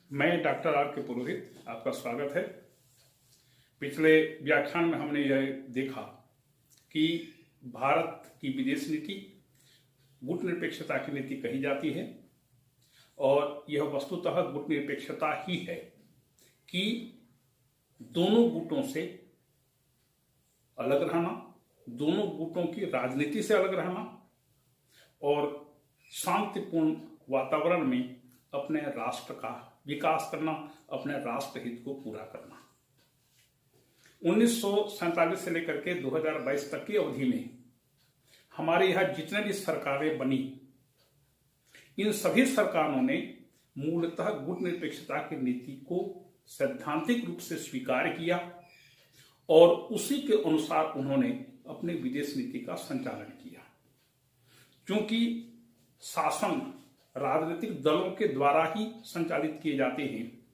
मैं doctor R के पुरोहित, आपका स्वागत है। पिछले व्याख्यान में हमने यह देखा कि भारत की विदेश नीति गुटनिरपेक्षता की नीति कही जाती है और यह वस्तुतः गुटनिरपेक्षता ही है कि दोनों गुटों से अलग रहना, दोनों गुटों की राजनीति से अलग रहना और शांतिपूर्ण वातावरण में अपने राष्ट्र का विकास करना, अपने राष्ट्र हित को पूरा करना। 1947 से लेकर के 2022 तक की अवधि में हमारे यहाँ जितने भी सरकारें बनी, इन सभी सरकारों ने मूलतः गुटनिरपेक्षता की नीति को सैद्धांतिक रूप से स्वीकार किया और उसी के अनुसार उन्होंने अपने विदेश नीति का संचालन किया। क्योंकि शासन राजनीतिक दलों के द्वारा ही संचालित किए जाते हैं,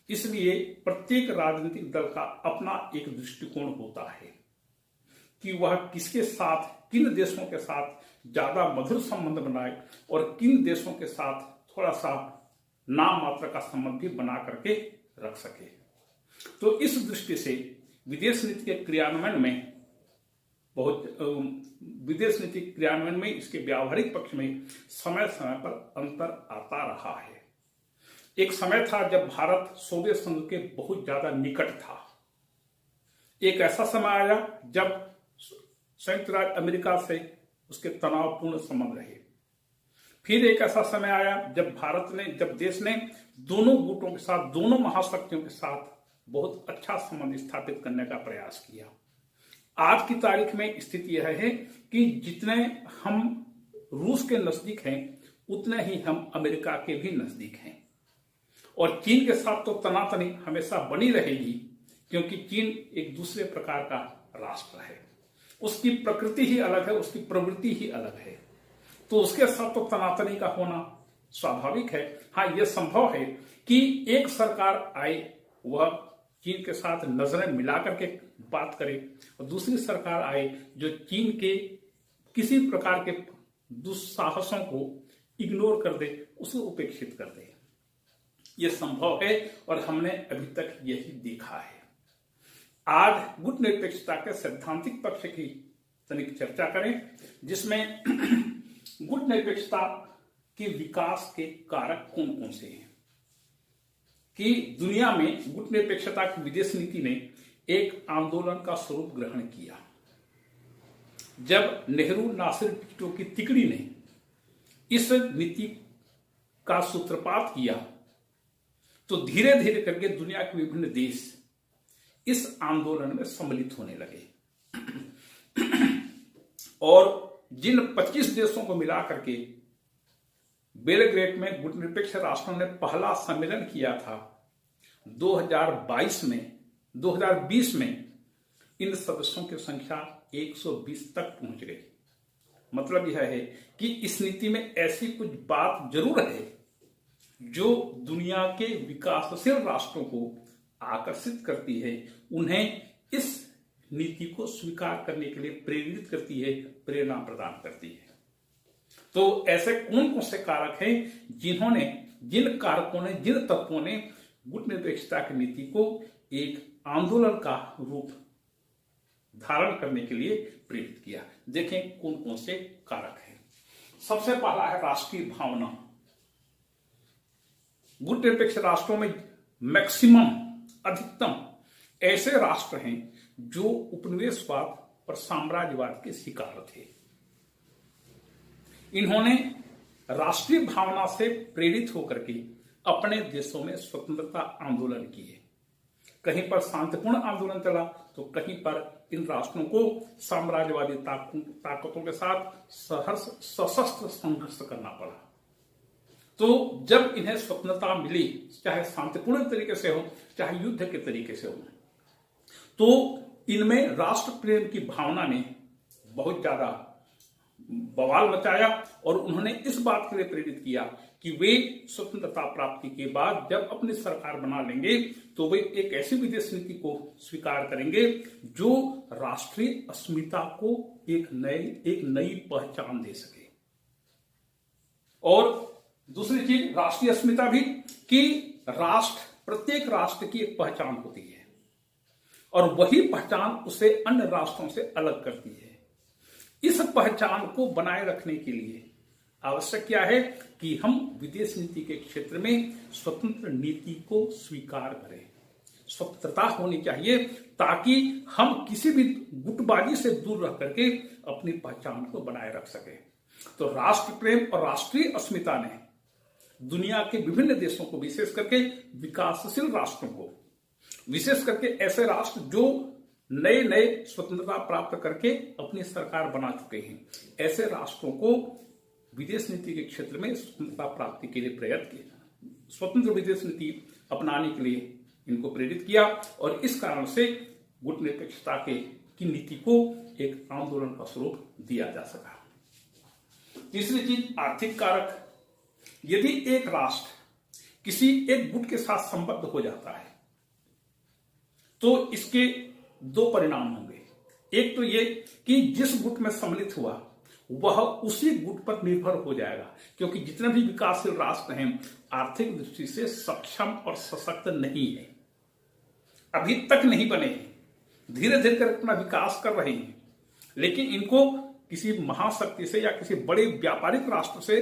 इसलिए प्रत्येक राजनीतिक दल का अपना एक दृष्टिकोण होता है कि वह किसके साथ, किन देशों के साथ ज्यादा मधुर संबंध बनाए और किन देशों के साथ थोड़ा सा नाम मात्र का संबंध भी बना करके रख सके। तो इस दृष्टि से विदेश नीति के क्रियान्वयन में विदेश नीति क्रियान्वयन में इसके व्यावहारिक पक्ष में समय समय पर अंतर आता रहा है। एक समय था जब भारत सोवियत संघ के बहुत ज्यादा निकट था। एक ऐसा समय आया जब संयुक्त राज्य अमेरिका से उसके तनावपूर्ण संबंध रहे। फिर एक ऐसा समय आया जब देश ने दोनों गुटों के साथ, दोनों महाशक्तियों के साथ बहुत अच्छा संबंध स्थापित करने का प्रयास किया। आज की तारीख में स्थिति यह है कि जितने हम रूस के नजदीक हैं, उतने ही हम अमेरिका के भी नजदीक हैं। और चीन के साथ तो तनातनी हमेशा बनी रहेगी, क्योंकि चीन एक दूसरे प्रकार का राष्ट्र है। उसकी प्रकृति ही अलग है, उसकी प्रवृत्ति ही अलग है, तो उसके साथ तो तनातनी का होना स्वाभाविक है। हाँ, यह संभव है कि एक सरकार आए, वह चीन के साथ नजरें मिला करके बात करे और दूसरी सरकार आए जो चीन के किसी प्रकार के दुस्साहसों को इग्नोर कर दे, उसे उपेक्षित कर दे। यह संभव है और हमने अभी तक यही देखा है। आज गुटनिरपेक्षता के सैद्धांतिक पक्ष की तनिक चर्चा करें, जिसमें गुटनिरपेक्षता के विकास के कारक कौन कौन से हैं। कि दुनिया में गुटनिरपेक्षता की विदेश नीति ने एक आंदोलन का स्वरूप ग्रहण किया। जब नेहरू नासिर टिटो की तिकड़ी ने इस नीति का सूत्रपात किया, तो धीरे धीरे करके दुनिया के विभिन्न देश इस आंदोलन में सम्मिलित होने लगे और जिन 25 देशों को मिला करके बेलग्रेड में गुटनिरपेक्ष राष्ट्रों ने पहला सम्मेलन किया था 2020 में इन सदस्यों की संख्या 120 तक पहुंच गई। मतलब यह है कि इस नीति में ऐसी कुछ बात जरूर है जो दुनिया के विकासशील राष्ट्रों को आकर्षित करती है, उन्हें इस नीति को स्वीकार करने के लिए प्रेरित करती है, प्रेरणा प्रदान करती है। तो ऐसे कौन कौन से कारक हैं जिन कारकों ने, जिन तत्वों ने गुटनिरपेक्षता की नीति को एक आंदोलन का रूप धारण करने के लिए प्रेरित किया। देखें कौन कौन से कारक हैं। सबसे पहला है राष्ट्रीय भावना। गुटनिरपेक्ष राष्ट्रों में मैक्सिमम, अधिकतम ऐसे राष्ट्र हैं जो उपनिवेशवाद और साम्राज्यवाद के शिकार थे। इन्होंने राष्ट्रीय भावना से प्रेरित होकर के अपने देशों में स्वतंत्रता आंदोलन किए। कहीं पर शांतिपूर्ण आंदोलन चला तो कहीं पर इन राष्ट्रों को साम्राज्यवादी ताकतों के साथ सशस्त्र संघर्ष करना पड़ा। तो जब इन्हें स्वतंत्रता मिली, चाहे शांतिपूर्ण तरीके से हो, चाहे युद्ध के तरीके से हो, तो इनमें राष्ट्र प्रेम की भावना ने बहुत ज्यादा बवाल मचाया और उन्होंने इस बात के लिए प्रेरित किया कि वे स्वतंत्रता प्राप्ति के बाद जब अपनी सरकार बना लेंगे तो वे एक ऐसी विदेश नीति को स्वीकार करेंगे जो राष्ट्रीय अस्मिता को एक नई पहचान दे सके। और दूसरी चीज राष्ट्रीय अस्मिता भी कि प्रत्येक राष्ट्र की एक पहचान होती है और वही पहचान उसे अन्य राष्ट्रों से अलग करती है। इस पहचान को बनाए रखने के लिए आवश्यक क्या है कि हम विदेश नीति के क्षेत्र में स्वतंत्र नीति को स्वीकार करें। स्वतंत्रता होनी चाहिए ताकि हम किसी भी गुटबाजी से दूर रह करके अपनी पहचान को बनाए रख सके। तो राष्ट्र प्रेम और राष्ट्रीय अस्मिता ने दुनिया के विभिन्न देशों को, विशेष करके विकासशील राष्ट्रों को, विशेष करके ऐसे राष्ट्र जो नए नए स्वतंत्रता प्राप्त करके अपनी सरकार बना चुके हैं, ऐसे राष्ट्रों को विदेश नीति के क्षेत्र में स्वतंत्रता प्राप्ति के लिए प्रेरित किया, स्वतंत्र विदेश नीति अपनाने के लिए इनको प्रेरित किया और इस कारण से गुटनिरपेक्षता की नीति को एक आंदोलन का स्वरूप दिया जा सका। तीसरी चीज, आर्थिक कारक। यदि एक राष्ट्र किसी एक गुट के साथ संबद्ध हो जाता है तो इसके दो परिणाम होंगे। एक तो ये कि जिस गुट में सम्मिलित हुआ वह उसी गुट पर निर्भर हो जाएगा, क्योंकि जितने भी विकासशील राष्ट्र हैं आर्थिक दृष्टि से सक्षम और सशक्त नहीं है, अभी तक नहीं बने हैं, धीरे धीरे कर अपना विकास कर रहे हैं, लेकिन इनको किसी महाशक्ति से या किसी बड़े व्यापारिक राष्ट्र से,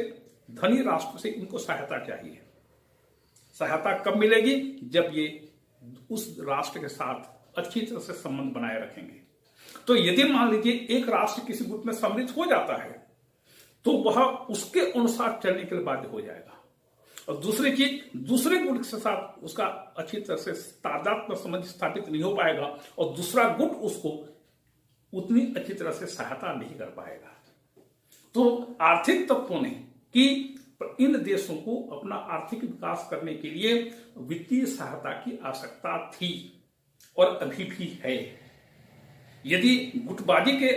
धनी राष्ट्र से इनको सहायता चाहिए। सहायता कब मिलेगी? जब ये उस राष्ट्र के साथ अच्छी तरह से संबंध बनाए रखेंगे। तो यदि मान लीजिए एक राष्ट्र किसी गुट में सम्मिलित हो जाता है तो वह उसके अनुसार चलने के लिए बाध्य हो जाएगा, और दूसरी चीज, दूसरे गुट के साथ उसका अच्छी तरह से तादात्म्य संबंध स्थापित नहीं हो पाएगा और दूसरा गुट उसको उतनी अच्छी तरह से सहायता नहीं कर पाएगा। तो आर्थिक तत्वों ने कि इन देशों को अपना आर्थिक विकास करने के लिए वित्तीय सहायता की आवश्यकता थी और अभी भी है। यदि गुटबाजी के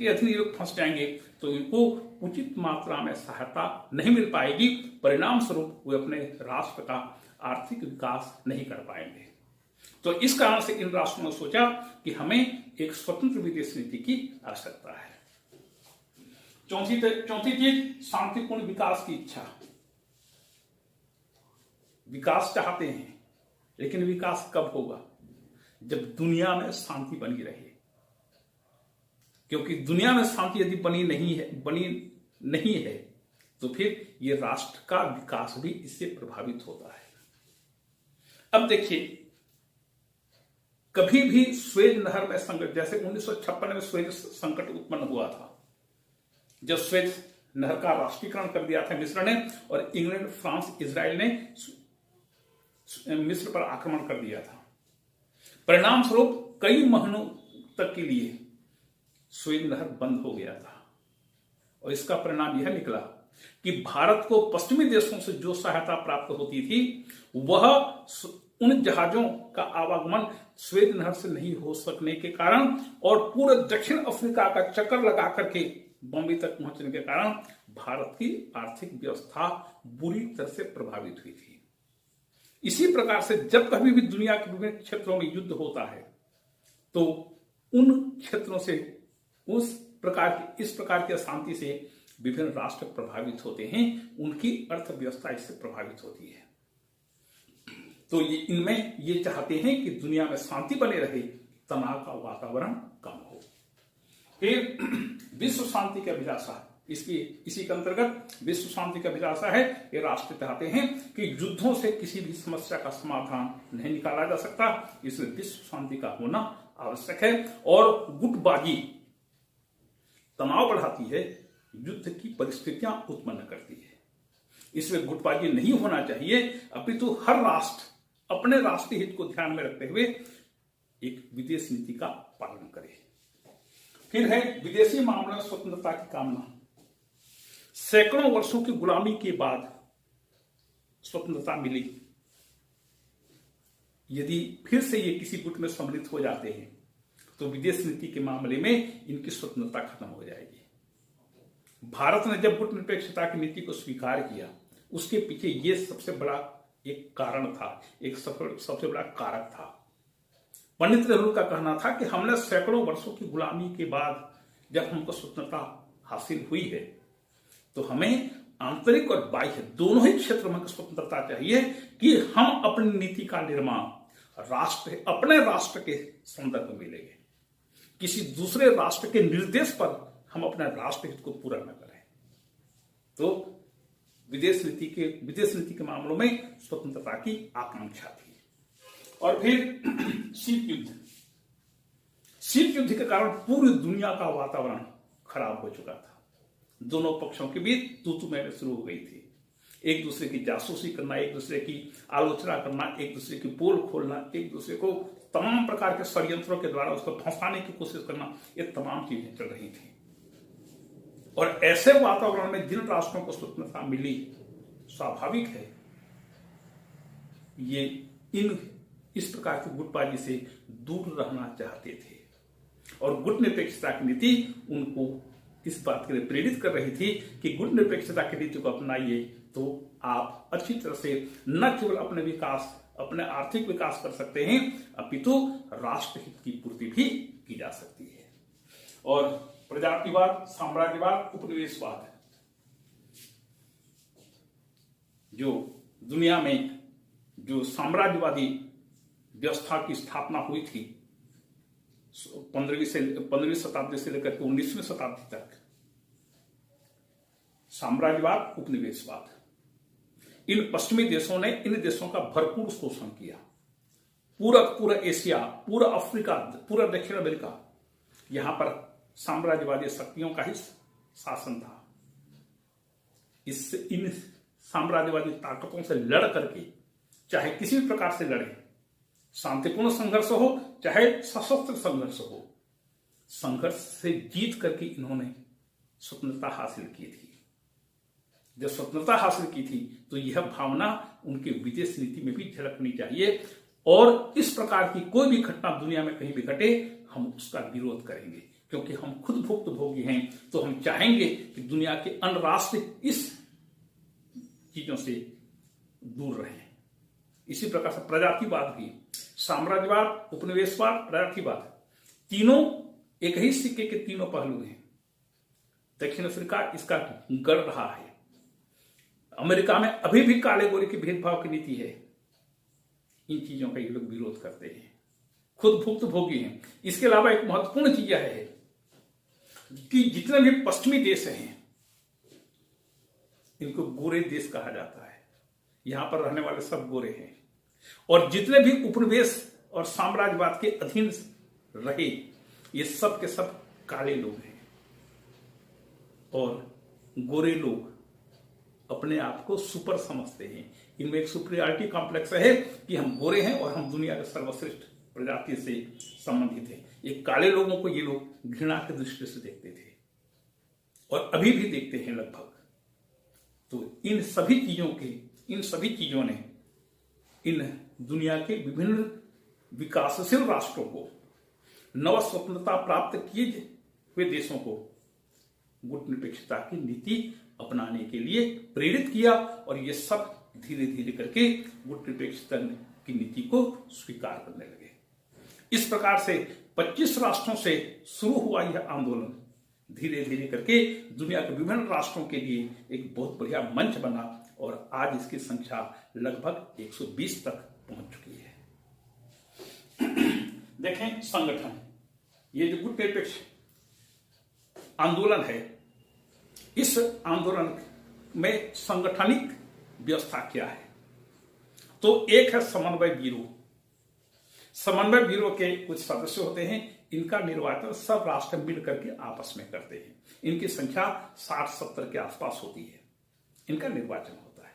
अधीन ये लोग फंस जाएंगे तो इनको उचित मात्रा में सहायता नहीं मिल पाएगी, परिणाम स्वरूप वे अपने राष्ट्र का आर्थिक विकास नहीं कर पाएंगे। तो इस कारण से इन राष्ट्रों ने सोचा कि हमें एक स्वतंत्र विदेश नीति की आवश्यकता है। चौथी चीज, शांतिपूर्ण विकास की इच्छा। विकास चाहते हैं, लेकिन विकास कब होगा? जब दुनिया में शांति बनी रहे, क्योंकि दुनिया में शांति यदि बनी नहीं है तो फिर ये राष्ट्र का विकास भी इससे प्रभावित होता है। अब देखिए, कभी भी स्वेज नहर में संकट, जैसे 1956 में स्वेज संकट उत्पन्न हुआ था, जब स्वेज नहर का राष्ट्रीयकरण कर दिया था मिस्र ने, और इंग्लैंड, फ्रांस, इजराइल ने मिस्र पर आक्रमण कर दिया था। परिणाम स्वरूप कई महीनों तक के लिए स्वेज नहर बंद हो गया था और इसका परिणाम यह निकला कि भारत को पश्चिमी देशों से जो सहायता प्राप्त होती थी वह उन जहाजों का आवागमन स्वेज नहर से नहीं हो सकने के कारण और पूरे दक्षिण अफ्रीका का चक्कर लगा करके बॉम्बे तक पहुंचने के कारण भारत की आर्थिक व्यवस्था बुरी तरह से प्रभावित हुई थी। इसी प्रकार से जब कभी भी दुनिया के विभिन्न क्षेत्रों में युद्ध होता है तो उन क्षेत्रों से इस प्रकार की अशांति से विभिन्न राष्ट्र प्रभावित होते हैं, उनकी अर्थव्यवस्था इससे प्रभावित होती है। तो इनमें ये चाहते हैं कि दुनिया में शांति बने रहे, तनाव का वातावरण कम हो। फिर विश्व शांति की अभिलाषा, इसी के अंतर्गत विश्व शांति की अभिलाषा है। ये राष्ट्र चाहते हैं कि युद्धों से किसी भी समस्या का समाधान नहीं निकाला जा सकता, इसलिए विश्व शांति का होना आवश्यक है। और गुटबाजी तनाव बढ़ाती है, युद्ध की परिस्थितियां उत्पन्न करती है, इसलिए गुटबाजी नहीं होना चाहिए, अपितु हर राष्ट्र अपने राष्ट्रीय हित को ध्यान में रखते हुए एक विदेश नीति का पालन करे। फिर है विदेशी मामलों में स्वतंत्रता की कामना। सैकड़ों वर्षों की गुलामी के बाद स्वतंत्रता मिली, यदि फिर से ये किसी गुट में सम्मिलित हो जाते हैं तो विदेश नीति के मामले में इनकी स्वतंत्रता खत्म हो जाएगी। भारत ने जब गुट निरपेक्षता की नीति को स्वीकार किया, उसके पीछे ये सबसे बड़ा एक कारण था, एक सबसे बड़ा कारक था। पंडित नेहरू का कहना था कि हमने सैकड़ों वर्षों की गुलामी के बाद जब हमको स्वतंत्रता हासिल हुई है तो हमें आंतरिक और बाह्य दोनों ही क्षेत्र में स्वतंत्रता चाहिए कि हम अपनी नीति का निर्माण अपने राष्ट्र के संदर्भ में लेंगे। किसी दूसरे राष्ट्र के निर्देश पर हम अपने राष्ट्र हित को पूरा न करें। तो विदेश नीति के मामलों में स्वतंत्रता की आकांक्षा थी। और फिर शीत युद्ध के कारण पूरी दुनिया का वातावरण खराब हो चुका था। दोनों पक्षों के बीच तू मैं शुरू हो गई थी। एक दूसरे की जासूसी करना, एक दूसरे की आलोचना करना, एक दूसरे की पोल खोलना, एक दूसरे को तमाम प्रकार के षड्यंत्रों के द्वारा उसको फंसाने की कोशिश करना, ये तमाम चीजें चल रही थी। और ऐसे वातावरण में जिन राष्ट्रों को स्वतंत्रता मिली, स्वाभाविक है ये इस प्रकार की गुटबाजी से दूर रहना चाहते थे। और गुट निरपेक्षता की नीति उनको इस बात के लिए प्रेरित कर रही थी कि गुट निरपेक्षता की नीति को अपनाइए तो आप अच्छी तरह से न केवल अपने आर्थिक विकास कर सकते हैं, अपितु राष्ट्रहित की पूर्ति भी की जा सकती है। और प्रजातिवाद, साम्राज्यवाद, उपनिवेशवाद, जो दुनिया में जो साम्राज्यवादी व्यवस्था की स्थापना हुई थी 15वीं शताब्दी से लेकर के 19वीं शताब्दी तक, साम्राज्यवाद, उपनिवेशवाद, इन पश्चिमी देशों ने इन देशों का भरपूर शोषण किया। पूरा एशिया, पूरा अफ्रीका, पूरा दक्षिण अमेरिका, यहां पर साम्राज्यवादी शक्तियों का ही शासन था। इन साम्राज्यवादी ताकतों से लड़ करके, चाहे किसी भी प्रकार से लड़े, शांतिपूर्ण संघर्ष हो चाहे सशस्त्र संघर्ष हो, संघर्ष से जीत करके इन्होंने स्वतंत्रता हासिल की थी। जब स्वतंत्रता हासिल की थी तो यह भावना उनके विदेश नीति में भी झलकनी चाहिए। और इस प्रकार की कोई भी घटना दुनिया में कहीं भी घटे, हम उसका विरोध करेंगे, क्योंकि हम खुद भुक्तभोगी हैं। तो हम चाहेंगे कि दुनिया के अन्य राष्ट्र इस चीजों से दूर रहें। इसी प्रकार से प्रजातिवाद भी, साम्राज्यवाद, उपनिवेशवाद, प्रजातिवाद, तीनों एक ही सिक्के के तीनों पहलू हैं। दक्षिण अफ्रीका इसका गढ़ रहा है। अमेरिका में अभी भी काले गोरे की भेदभाव की नीति है। इन चीजों का ये लोग विरोध करते हैं, खुद भुक्तभोगी हैं। इसके अलावा एक महत्वपूर्ण चीज है कि जितने भी पश्चिमी देश हैं, इनको गोरे देश कहा जाता है। यहां पर रहने वाले सब गोरे हैं। और जितने भी उपनिवेश और साम्राज्यवाद के अधीन रहे, ये सब के सब काले लोग हैं। और गोरे लोग अपने आप को सुपर समझते हैं। इनमें एक सुपीरियरिटी कॉम्प्लेक्स है कि हम गोरे हैं और हम दुनिया के सर्वश्रेष्ठ प्रजाति से संबंधित हैं। ये काले लोगों को ये लोग घृणा की दृष्टि से देखते थे और अभी भी देखते हैं लगभग। तो इन सभी चीजों ने इन दुनिया के विभिन्न विकासशील राष्ट्रों को, नव स्वतंत्रता प्राप्त किए हुए देशों को गुट निरपेक्षता की नीति अपनाने के लिए प्रेरित किया। और ये सब धीरे धीरे करके गुट निरपेक्षता की नीति को स्वीकार करने लगे। इस प्रकार से 25 राष्ट्रों से शुरू हुआ यह आंदोलन धीरे धीरे करके दुनिया के विभिन्न राष्ट्रों के लिए एक बहुत बढ़िया मंच बना और आज इसकी संख्या लगभग 120 तक पहुंच चुकी है। देखें संगठन, ये जो गुट निरपेक्ष आंदोलन है, इस आंदोलन में सांगठनिक व्यवस्था क्या है? तो एक है समन्वय ब्यूरो। समन्वय ब्यूरो के कुछ सदस्य होते हैं। इनका निर्वाचन सब राष्ट्र मिलकर के आपस में करते हैं। इनकी संख्या 60-70 के आसपास होती है। इनका निर्वाचन होता है।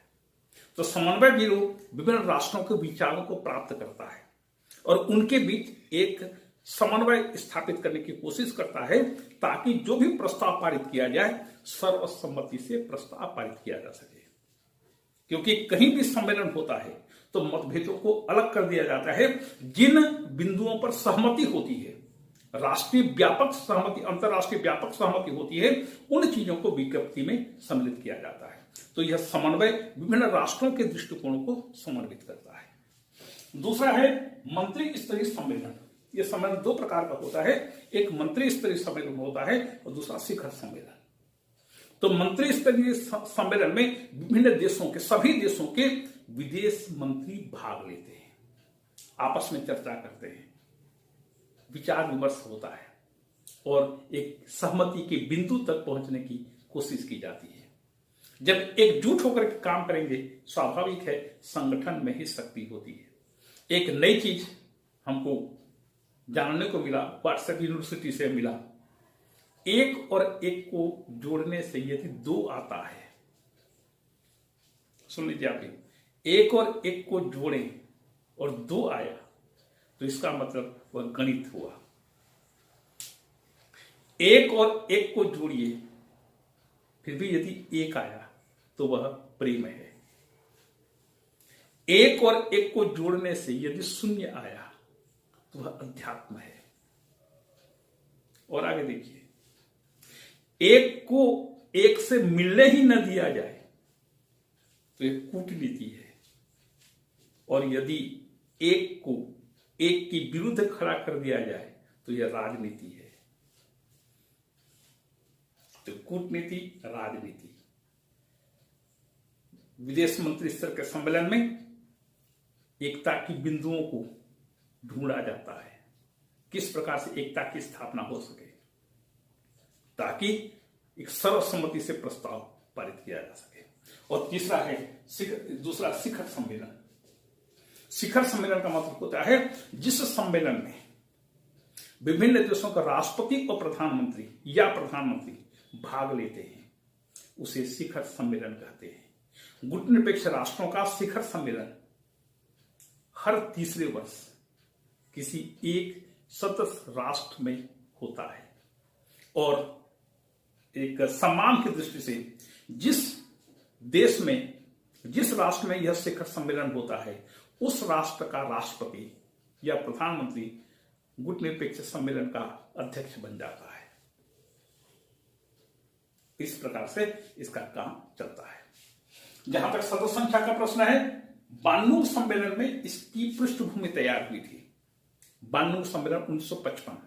तो समन्वय ब्यूरो विभिन्न राष्ट्रों के विचारों को प्राप्त करता है और उनके बीच एक समन्वय स्थापित करने की कोशिश करता है ताकि जो भी प्रस्ताव पारित किया जाए, सर्वसम्मति से प्रस्ताव पारित किया जा सके। क्योंकि कहीं भी सम्मेलन होता है तो मतभेदों को अलग कर दिया जाता है। जिन बिंदुओं पर सहमति होती है, राष्ट्रीय व्यापक सहमति, अंतरराष्ट्रीय व्यापक सहमति होती है, उन चीजों को विज्ञप्ति में सम्मिलित किया जाता है। तो यह समन्वय विभिन्न राष्ट्रों के दृष्टिकोणों को समन्वित करता है। दूसरा है मंत्री स्तरीय सम्मेलन। यह सम्मेलन दो प्रकार का होता है। एक मंत्री स्तरीय सम्मेलन होता है और दूसरा शिखर सम्मेलन। तो मंत्री स्तरीय सम्मेलन में विभिन्न देशों के, सभी देशों के विदेश मंत्री भाग लेते हैं, आपस में चर्चा करते हैं, विचार विमर्श होता है और एक सहमति के बिंदु तक पहुंचने की कोशिश की जाती है। जब एकजुट होकर काम करेंगे, स्वाभाविक है संगठन में ही शक्ति होती है। एक नई चीज हमको जानने को मिला, व्हाट्सएप यूनिवर्सिटी से मिला, एक और एक को जोड़ने से यदि दो आता है, सुन लीजिए आप, एक और एक को जोड़ें और दो आया तो इसका मतलब वह गणित हुआ। एक और एक को जोड़िए, फिर भी यदि एक आया तो वह प्रेम है। एक और एक को जोड़ने से यदि शून्य आया तो वह अध्यात्म है। और आगे देखिए, एक को एक से मिलने ही न दिया जाए तो यह कूटनीति है, और यदि एक को एक के विरुद्ध खड़ा कर दिया जाए तो यह राजनीति है। तो कूटनीति, राजनीति। विदेश मंत्री स्तर के सम्मेलन में एकता की बिंदुओं को ढूंढा जाता है, किस प्रकार से एकता की स्थापना हो सके, ताकि एक सर्वसम्मति से प्रस्ताव पारित किया जा सके। और तीसरा है दूसरा शिखर सम्मेलन। शिखर सम्मेलन का मतलब होता है जिस सम्मेलन में विभिन्न देशों का राष्ट्रपति और प्रधानमंत्री या प्रधानमंत्री भाग लेते हैं, उसे शिखर सम्मेलन कहते हैं। गुटनिरपेक्ष राष्ट्रों का शिखर सम्मेलन हर तीसरे वर्ष किसी एक सदस्य राष्ट्र में होता है, और एक सम्मान की दृष्टि से जिस देश में, जिस राष्ट्र में यह शिखर सम्मेलन होता है, उस राष्ट्र का राष्ट्रपति या प्रधानमंत्री गुटनिरपेक्ष सम्मेलन का अध्यक्ष बन जाता है। इस प्रकार से इसका काम चलता है। जहां तक सदस्य संख्या का प्रश्न है, बान्नूर सम्मेलन में इसकी पृष्ठभूमि तैयार हुई थी। बान्नूर सम्मेलन 1955।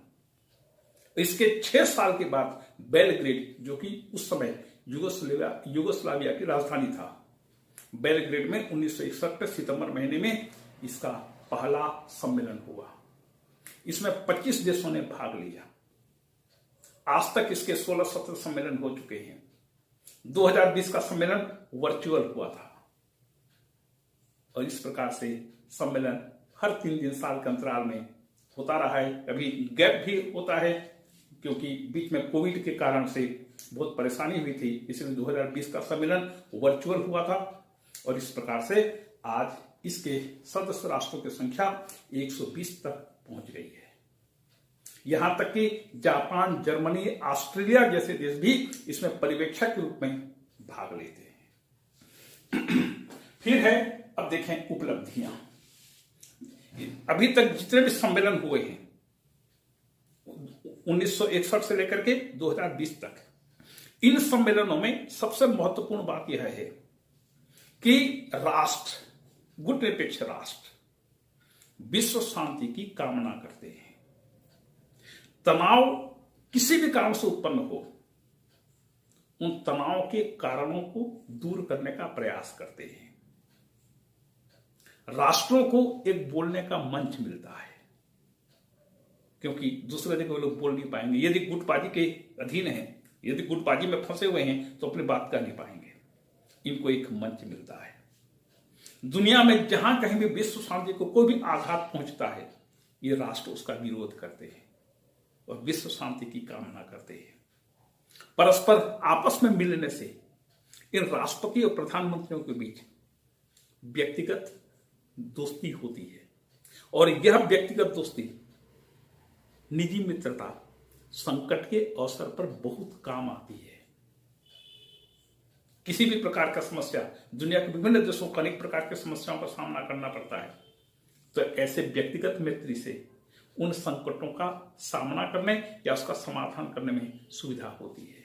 इसके 6 साल के बाद बेलग्रेड, जो कि उस समय यूगोस्लाविया की राजधानी था, बेलग्रेड में 1961 के सितंबर महीने में इसका पहला सम्मेलन हुआ। इसमें 25 देशों ने भाग लिया। आज तक इसके 16-17 सम्मेलन हो चुके हैं। 2020 का सम्मेलन वर्चुअल हुआ था, और इस प्रकार से सम्मेलन हर 3 दिन साल के अंतराल में होता रहा है। कभी गैप भी होता है, क्योंकि बीच में कोविड के कारण से बहुत परेशानी हुई थी, इसलिए 2020 का सम्मेलन वर्चुअल हुआ था। और इस प्रकार से आज इसके सदस्य राष्ट्रों की संख्या 120 तक पहुंच गई है। यहां तक कि जापान, जर्मनी, ऑस्ट्रेलिया जैसे देश भी इसमें पर्यवेक्षक के रूप में भाग लेते हैं। फिर है, अब देखें उपलब्धियां। अभी तक जितने भी सम्मेलन हुए हैं 1961 से लेकर के 2020 तक, इन सम्मेलनों में सबसे महत्वपूर्ण बात यह है कि राष्ट्र, गुटनिरपेक्ष राष्ट्र विश्व शांति की कामना करते हैं। तनाव किसी भी कारण से उत्पन्न हो, उन तनाव के कारणों को दूर करने का प्रयास करते हैं। राष्ट्रों को एक बोलने का मंच मिलता है, क्योंकि दूसरे जगह लोग बोल नहीं पाएंगे। यदि गुटबाजी के अधीन हैं, यदि गुटबाजी में फंसे हुए हैं, तो अपनी बात कह नहीं पाएंगे। इनको एक मंच मिलता है। दुनिया में जहां कहीं भी विश्व शांति को कोई भी आघात पहुंचता है, ये राष्ट्र उसका विरोध करते हैं और विश्व शांति की कामना करते हैं। परस्पर आपस में मिलने से इन राष्ट्रपति और प्रधानमंत्रियों के बीच व्यक्तिगत दोस्ती होती है, और यह व्यक्तिगत दोस्ती, निजी मित्रता संकट के अवसर पर बहुत काम आती है। किसी भी प्रकार का समस्या, दुनिया के विभिन्न देशों को अनेक प्रकार की समस्याओं का सामना करना पड़ता है, तो ऐसे व्यक्तिगत मैत्री से उन संकटों का सामना करने या उसका समाधान करने में सुविधा होती है।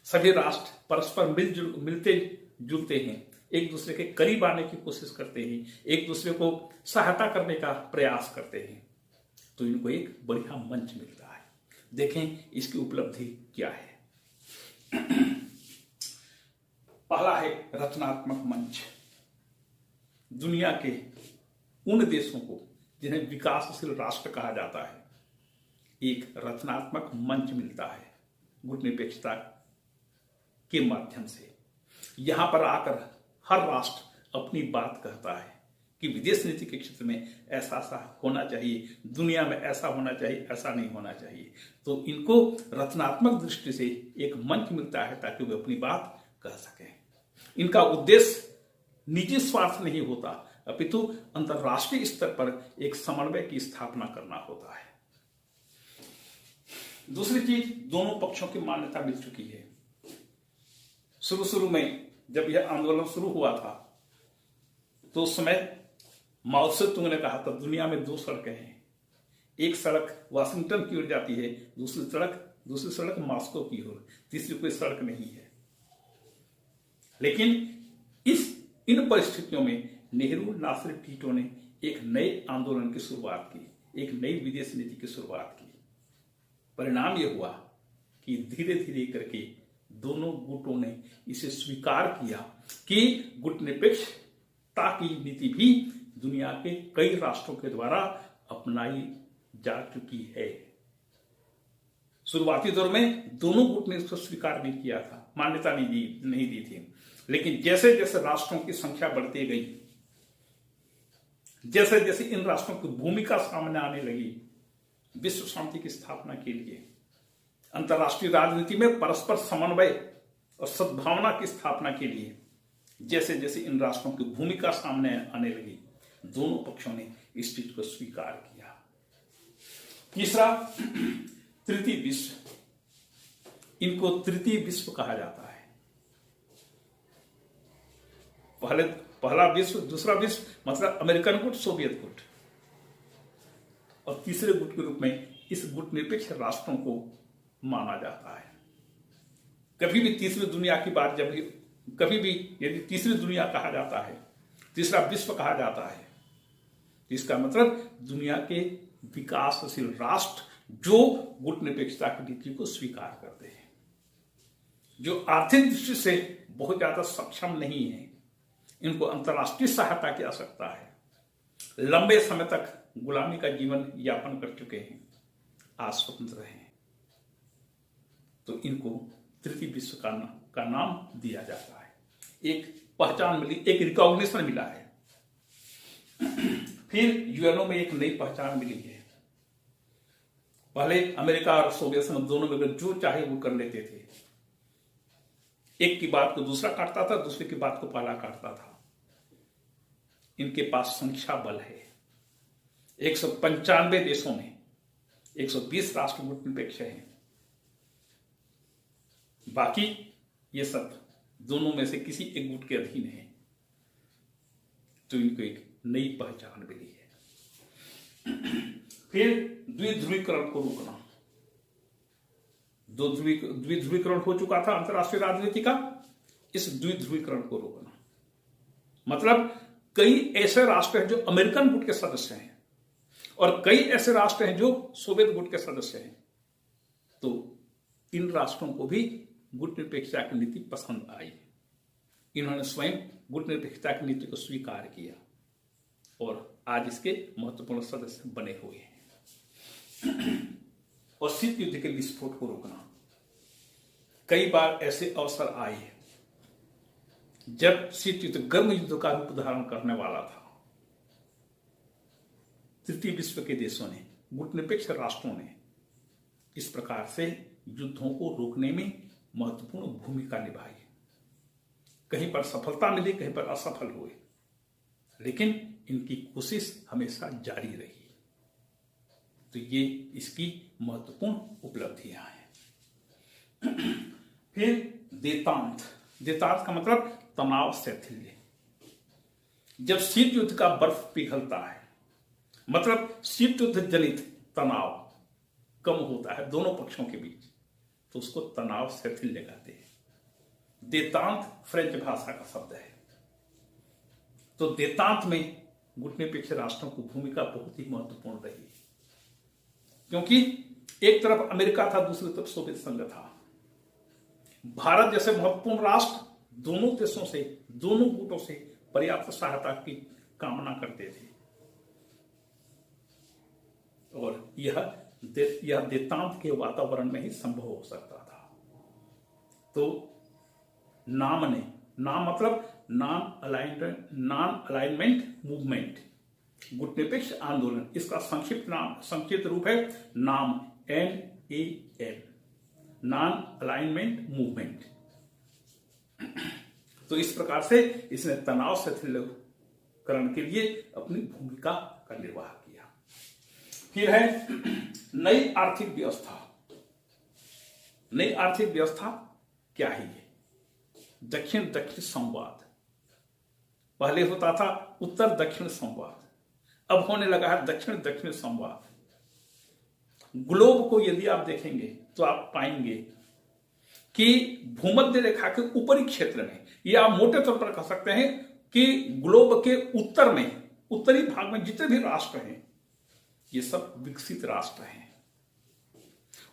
सभी राष्ट्र परस्पर मिलते जुलते हैं, एक दूसरे के करीब आने की कोशिश करते हैं, एक दूसरे को सहायता करने का प्रयास करते हैं, तो इनको एक बढ़िया मंच मिलता है। देखें इसकी उपलब्धि क्या है। पहला है रचनात्मक मंच। दुनिया के उन देशों को जिन्हें विकासशील राष्ट्र कहा जाता है एक रचनात्मक मंच मिलता है गुटनिरपेक्षता के माध्यम से। यहां पर आकर हर राष्ट्र अपनी बात कहता है कि विदेश नीति के क्षेत्र में ऐसा ऐसा होना चाहिए, दुनिया में ऐसा होना चाहिए, ऐसा नहीं होना चाहिए। तो इनको रचनात्मक दृष्टि से एक मंच मिलता है ताकि वे अपनी बात कह सकें। इनका उद्देश्य निजी स्वार्थ नहीं होता, अपितु अंतरराष्ट्रीय स्तर पर एक समन्वय की स्थापना करना होता है। दूसरी चीज, दोनों पक्षों की मान्यता मिल चुकी है। शुरू में जब यह आंदोलन शुरू हुआ था तो उस समय माओ से तुंग ने कहा था दुनिया में दो सड़कें हैं, एक सड़क वाशिंगटन की ओर जाती है, दूसरी सड़क मॉस्को की ओर, तीसरी कोई सड़क नहीं है। लेकिन इन परिस्थितियों में नेहरू, नासिर, टीटो ने एक नए आंदोलन की शुरुआत की, एक नई विदेश नीति की शुरुआत की। परिणाम यह हुआ कि धीरे धीरे करके दोनों गुटों ने इसे स्वीकार किया कि गुटनिरपेक्षता की नीति भी दुनिया के कई राष्ट्रों के द्वारा अपनाई जा चुकी है। शुरुआती दौर में दोनों गुट ने इसको स्वीकार नहीं किया था, मान्यता नहीं दी थी। लेकिन जैसे जैसे राष्ट्रों की संख्या बढ़ती गई, जैसे जैसे इन राष्ट्रों की भूमिका सामने आने लगी विश्व शांति की स्थापना के लिए, अंतर्राष्ट्रीय राजनीति में परस्पर समन्वय और सद्भावना की स्थापना के लिए जैसे जैसे इन राष्ट्रों की भूमिका सामने आने लगी, दोनों पक्षों ने इस चीज को स्वीकार किया। तीसरा, तृतीय विश्व। इनको तृतीय विश्व कहा जाता है। पहला विश्व, दूसरा विश्व मतलब अमेरिकन गुट, सोवियत गुट, और तीसरे गुट के रूप में इस गुटनिरपेक्ष राष्ट्रों को माना जाता है। कभी भी तीसरी दुनिया की बात कभी भी यदि तीसरी दुनिया कहा जाता है, तीसरा विश्व कहा जाता है, इसका मतलब दुनिया के विकासशील राष्ट्र जो गुटनिरपेक्षता की नीति को स्वीकार करते हैं, जो आर्थिक दृष्टि से बहुत ज्यादा सक्षम नहीं है, इनको अंतर्राष्ट्रीय सहायता की आवश्यकता है, लंबे समय तक गुलामी का जीवन यापन कर चुके हैं, आज स्वतंत्र हैं, तो इनको तृतीय विश्व का नाम दिया जाता है। एक पहचान मिली, एक रिकॉग्निशन मिला है। फिर यूएनओ में एक नई पहचान मिली है। पहले अमेरिका और सोवियत संघ दोनों में जो चाहे वो कर लेते थे, एक की बात को दूसरा काटता था, दूसरे की बात को पहला काटता था। इनके पास संख्या बल है। 195 देशों में 120 राष्ट्र गुटनिरपेक्ष हैं, बाकी ये सब दोनों में से किसी एक गुट के अधीन है। तो इनको एक नई पहचान मिली है। फिर द्विध्रुवीकरण को रोकना। द्विध्रुवीकरण हो चुका था अंतर्राष्ट्रीय राजनीति का, इस द्विध्रुवीकरण को रोकना मतलब कई ऐसे राष्ट्र हैं जो अमेरिकन गुट के सदस्य हैं और कई ऐसे राष्ट्र हैं जो सोवियत गुट के सदस्य हैं। तो इन राष्ट्रों को भी गुटनिरपेक्षता की नीति पसंद आई। इन्होंने स्वयं गुटनिरपेक्षता की नीति को स्वीकार किया और आज इसके महत्वपूर्ण सदस्य बने हुए हैं। और शीत युद्ध के विस्फोट को रोकना। कई बार ऐसे अवसर आए जब शीत युद्ध गर्म युद्ध का रूप धारण करने वाला था। तृतीय विश्व के देशों ने, गुटनिरपेक्ष राष्ट्रों ने इस प्रकार से युद्धों को रोकने में महत्वपूर्ण भूमिका निभाई। कहीं पर सफलता मिली, कहीं पर असफल हुए, लेकिन इनकी कोशिश हमेशा जारी रही। तो ये इसकी महत्वपूर्ण उपलब्धियां हैं। फिर देतांत का मतलब तनाव शैथिल्य। जब शीत युद्ध का बर्फ पिघलता है, मतलब शीत युद्ध जनित तनाव कम होता है दोनों पक्षों के बीच, तो उसको तनाव शैथिल्य कहते हैं। देतांत फ्रेंच भाषा का शब्द है। तो देतांत में गुटनिरपेक्ष राष्ट्रों की भूमिका बहुत ही महत्वपूर्ण रही, क्योंकि एक तरफ अमेरिका था, दूसरी तरफ सोवियत संघ था। भारत जैसे महत्वपूर्ण राष्ट्र दोनों देशों से, दोनों गुटों से पर्याप्त सहायता की कामना करते थे और यह देतांत के वातावरण में ही संभव हो सकता था। तो नाम मतलब नॉन अलाइनमेंट मूवमेंट, गुटनिरपेक्ष आंदोलन, इसका संक्षिप्त रूप है नाम, NAM, नॉन अलाइनमेंट मूवमेंट। तो इस प्रकार से इसने तनाव शिथिलीकरण के लिए अपनी भूमिका का निर्वाह किया। फिर है नई आर्थिक व्यवस्था। नई आर्थिक व्यवस्था क्या है? ये दक्षिण दक्षिण संवाद। पहले होता था उत्तर दक्षिण संवाद, अब होने लगा है दक्षिण दक्षिण संवाद। ग्लोब को यदि आप देखेंगे तो आप पाएंगे कि भूमध्य रेखा के ऊपरी क्षेत्र में, या आप मोटे तौर पर कह सकते हैं कि ग्लोब के उत्तर में, उत्तरी भाग में जितने भी राष्ट्र हैं ये सब विकसित राष्ट्र हैं,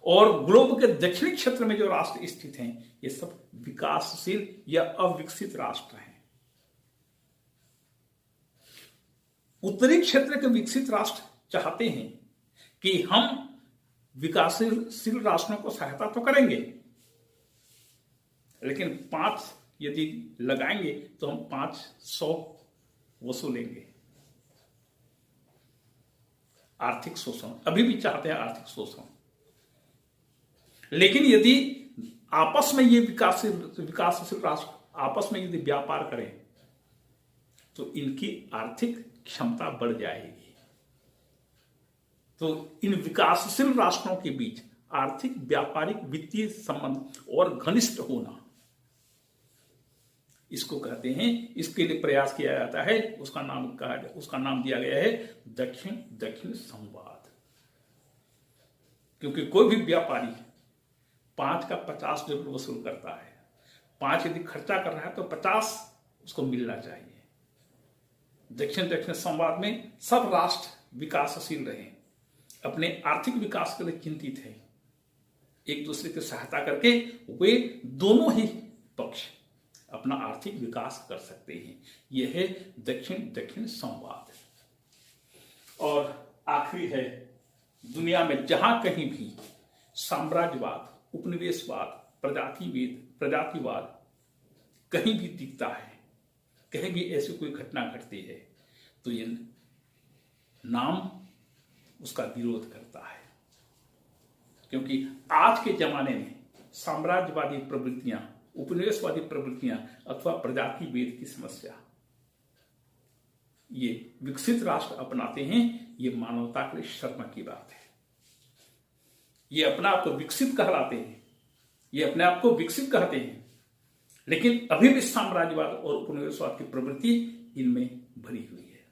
और ग्लोब के दक्षिणी क्षेत्र में जो राष्ट्र स्थित हैं ये सब विकासशील या अविकसित राष्ट्र हैं। उत्तरी क्षेत्र के विकसित राष्ट्र चाहते हैं कि हम विकासशील राष्ट्रों को सहायता तो करेंगे, लेकिन 5 यदि लगाएंगे तो हम 500 वसूलेंगे। आर्थिक शोषण अभी भी चाहते हैं, आर्थिक शोषण। लेकिन यदि आपस में ये विकासशील राष्ट्र आपस में यदि व्यापार करें तो इनकी आर्थिक क्षमता बढ़ जाएगी। तो इन विकासशील राष्ट्रों के बीच आर्थिक, व्यापारिक, वित्तीय संबंध और घनिष्ठ होना, इसको कहते हैं, इसके लिए प्रयास किया जाता है। उसका नाम दिया गया है दक्षिण दक्षिण संवाद। क्योंकि कोई भी व्यापारी 5 का 50 जरूर वसूल करता है। 5 यदि खर्चा कर रहा है तो 50 उसको मिलना चाहिए। दक्षिण दक्षिण संवाद में सब राष्ट्र विकासशील रहे, अपने आर्थिक विकास के लिए चिंतित है, एक दूसरे की सहायता करके वे दोनों ही पक्ष अपना आर्थिक विकास कर सकते हैं। यह है दक्षिण दक्षिण संवाद। और आखिरी है, दुनिया में जहां कहीं भी साम्राज्यवाद, उपनिवेशवाद, प्रजातिवाद कहीं भी दिखता है, कहीं भी ऐसी कोई घटना घटती है तो ये नाम उसका विरोध करता है। क्योंकि आज के जमाने में साम्राज्यवादी प्रवृत्तियां, उपनिवेशवादी प्रवृत्तियां अथवा प्रजातिवाद की समस्या ये विकसित राष्ट्र अपनाते हैं, ये मानवता के लिए शर्म की बात है। ये अपने आप को विकसित कहलाते हैं, ये अपने आप को विकसित कहते हैं, लेकिन अभी भी साम्राज्यवाद और उपनिवेशवाद की प्रवृत्ति इनमें भरी हुई है।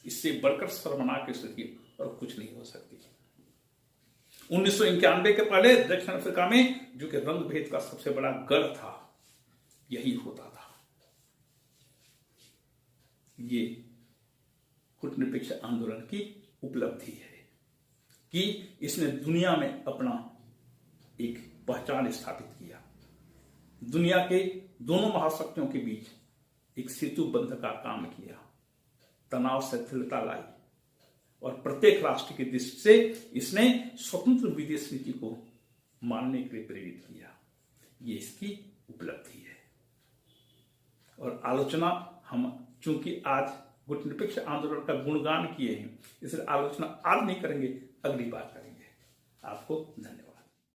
इससे बढ़कर शर्मनाक स्थिति और कुछ नहीं हो सकती। 1991 के पहले दक्षिण अफ्रीका में, जो कि रंग भेद का सबसे बड़ा गढ़ था, यही होता था। ये गुटनिरपेक्ष आंदोलन की उपलब्धि है कि इसने दुनिया में अपना एक पहचान स्थापित किया, दुनिया के दोनों महाशक्तियों के बीच एक सेतु बंध का काम किया, तनाव शिथिलता लाई, और प्रत्येक राष्ट्र की दृष्टि से इसने स्वतंत्र विदेश नीति को मानने के लिए प्रेरित किया। ये इसकी उपलब्धि है। और आलोचना हम चूंकि आज गुटनिरपेक्ष आंदोलन का गुणगान किए हैं, इसलिए आलोचना आज नहीं करेंगे, अगली बार करेंगे। आपको धन्यवाद।